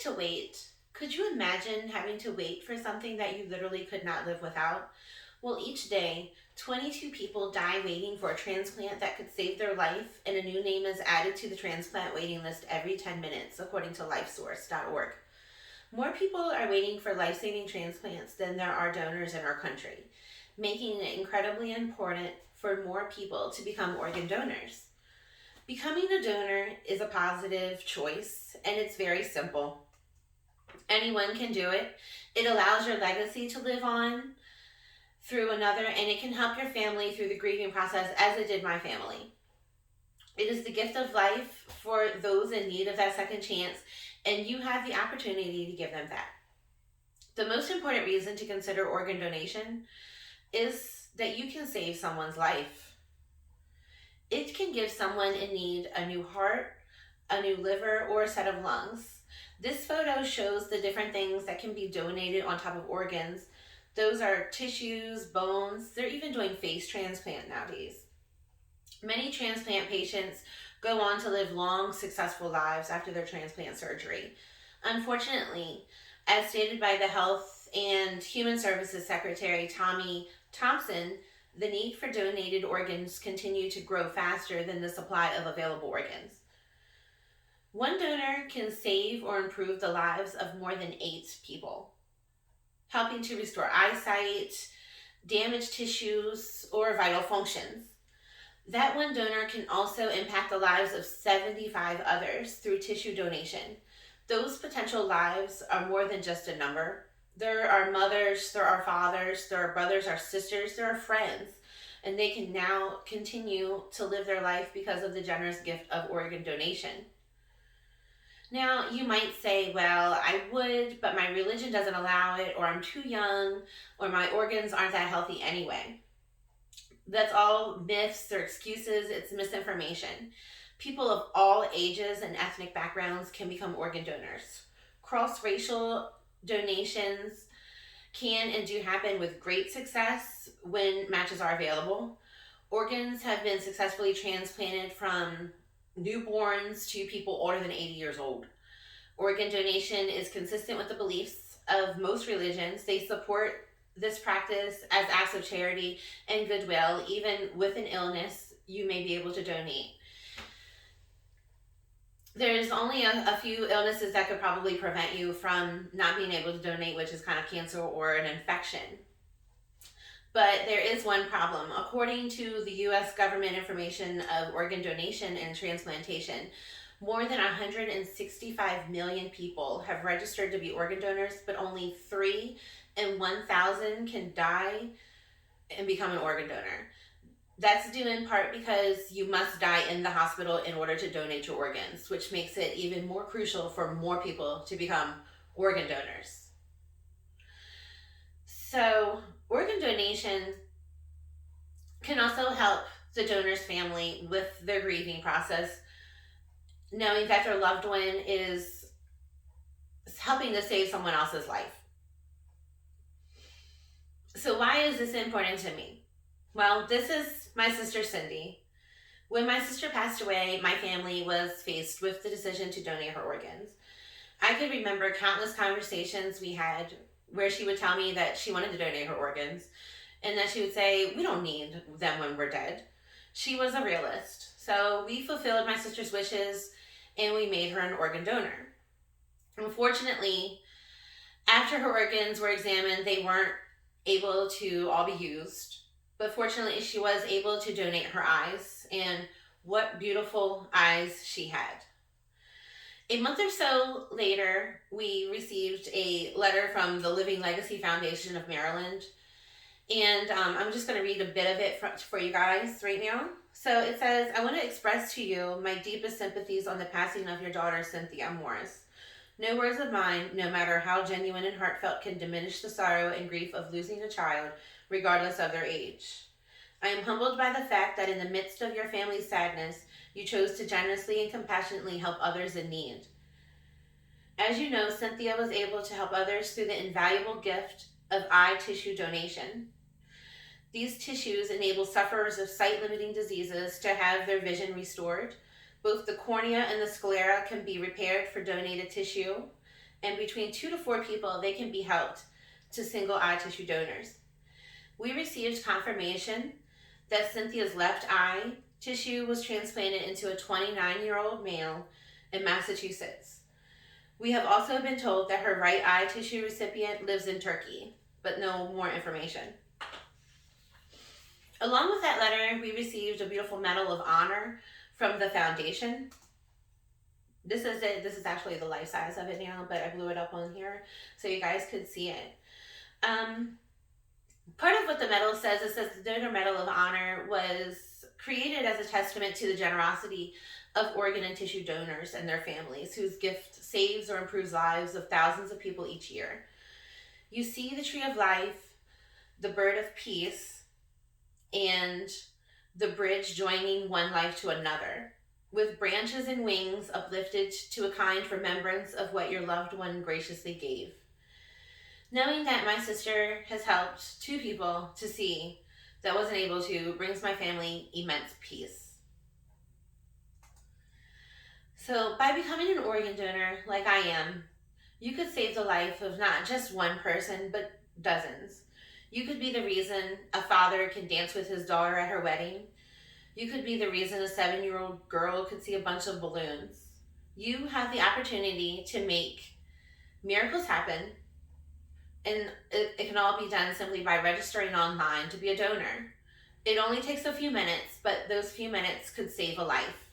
to wait. Could you imagine having to wait for something that you literally could not live without? Well, each day, 22 people die waiting for a transplant that could save their life, and a new name is added to the transplant waiting list every 10 minutes, according to lifesource.org. More people are waiting for life saving transplants than there are donors in our country, making it incredibly important for more people to become organ donors. Becoming a donor is a positive choice, and it's very simple. Anyone can do it. It allows your legacy to live on through another, and it can help your family through the grieving process as it did my family. It is the gift of life for those in need of that second chance, and you have the opportunity to give them that. The most important reason to consider organ donation is that you can save someone's life. It can give someone in need a new heart, a new liver, or a set of lungs. This photo shows the different things that can be donated on top of organs. Those are tissues, bones. They're even doing face transplant nowadays. Many transplant patients go on to live long, successful lives after their transplant surgery. Unfortunately, as stated by the Health and Human Services Secretary Tommy Thompson, the need for donated organs continue to grow faster than the supply of available organs. One donor can save or improve the lives of more than 8 people, helping to restore eyesight, damaged tissues, or vital functions. That one donor can also impact the lives of 75 others through tissue donation. Those potential lives are more than just a number. There are mothers, there are fathers, there are brothers, there are sisters, there are friends, and they can now continue to live their life because of the generous gift of organ donation. Now, you might say, well, I would, but my religion doesn't allow it, or I'm too young, or my organs aren't that healthy anyway. That's all myths or excuses, it's misinformation. People of all ages and ethnic backgrounds can become organ donors. Cross racial donations can and do happen with great success when matches are available. Organs have been successfully transplanted from newborns to people older than 80 years old. Organ donation is consistent with the beliefs of most religions. They support this practice as acts of charity and goodwill. Even with an illness, you may be able to donate. There's only a few illnesses that could probably prevent you from not being able to donate, which is kind of cancer or an infection. But there is one problem. According to the U.S. government information of organ donation and transplantation, more than 165 million people have registered to be organ donors, but only 3 in 1,000 can die and become an organ donor. That's due in part because you must die in the hospital in order to donate your organs, which makes it even more crucial for more people to become organ donors. So, organ donation can also help the donor's family with their grieving process, knowing that their loved one is helping to save someone else's life. So, why is this important to me? Well, this is my sister Cindy. When my sister passed away, my family was faced with the decision to donate her organs. I could remember countless conversations we had where she would tell me that she wanted to donate her organs and that she would say, we don't need them when we're dead. She was a realist. So we fulfilled my sister's wishes and we made her an organ donor. Unfortunately, after her organs were examined, they weren't able to all be used. But fortunately, she was able to donate her eyes, and what beautiful eyes she had. A month or so later, we received a letter from the Living Legacy Foundation of Maryland, and I'm just going to read a bit of it for you guys right now. So it says, I want to express to you my deepest sympathies on the passing of your daughter, Cynthia Morris. No words of mine, no matter how genuine and heartfelt, can diminish the sorrow and grief of losing a child, regardless of their age. I am humbled by the fact that in the midst of your family's sadness, you chose to generously and compassionately help others in need. As you know, Cynthia was able to help others through the invaluable gift of eye tissue donation. These tissues enable sufferers of sight-limiting diseases to have their vision restored. Both the cornea and the sclera can be repaired for donated tissue, and between 2 to 4 people, they can be helped to single eye tissue donors. We received confirmation that Cynthia's left eye tissue was transplanted into a 29-year-old male in Massachusetts. We have also been told that her right eye tissue recipient lives in Turkey, but no more information. Along with that letter, we received a beautiful Medal of Honor from the foundation. This is it. This is actually the life size of it now, but I blew it up on here so you guys could see it. Part of what the medal says, it says the Donor Medal of Honor was created as a testament to the generosity of organ and tissue donors and their families, whose gift saves or improves lives of thousands of people each year. You see the tree of life, the bird of peace, and the bridge joining one life to another, with branches and wings uplifted to a kind remembrance of what your loved one graciously gave. Knowing that my sister has helped 2 people to see that wasn't able to brings my family immense peace. So by becoming an organ donor like I am, you could save the life of not just one person, but dozens. You could be the reason a father can dance with his daughter at her wedding. You could be the reason a 7-year-old girl could see a bunch of balloons. You have the opportunity to make miracles happen, and it can all be done simply by registering online to be a donor. It only takes a few minutes, but those few minutes could save a life.